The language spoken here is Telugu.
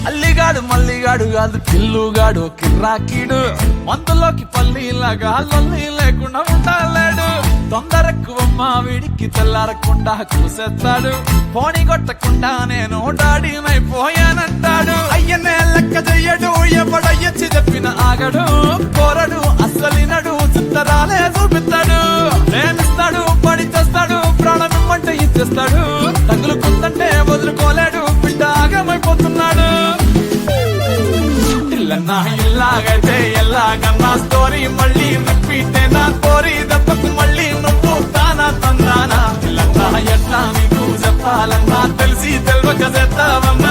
అల్లిగాడు మల్లిగాడు కాదు పిల్లుగాడు కిర్రాకీడు మందులోకి పల్లీలాగా లొల్లి లేకుండా ఉండలేడు తొందరెక్కువమ్మా వీడికి తెల్లారకుండా కూసేస్తాడు పోనీ కొట్టకుండా నేను డాడీనైపోయానంటాడు అయ్యనే లెక్క చెయ్యడు ఎవడయ్యచ్చి చెప్పిన ఆగడు కోరడు అస్సలినడు చిత్తరాలే చూపిస్తాడు ప్రేమిస్తాడు పడి చేస్తాడు ప్రాణం ఇమ్మంటే ఇచ్చేస్తాడు తగులుకుందంటే వదులుకోలేడు బిడ్డ ఆగమైపోతున్నాడు ఇల్లన్నా ఇల్లాగైతే ఎల్లాగన్నా స్టోరీ మళ్ళీ రిపీట్ నా కోరి దెబ్బకు మళ్ళీ నువ్వు తానా తందానా ఇల్లన్నా ఎట్లా నీకు చెప్పాలన్నా తెలిసి తెలియక చేస్తావమ్మా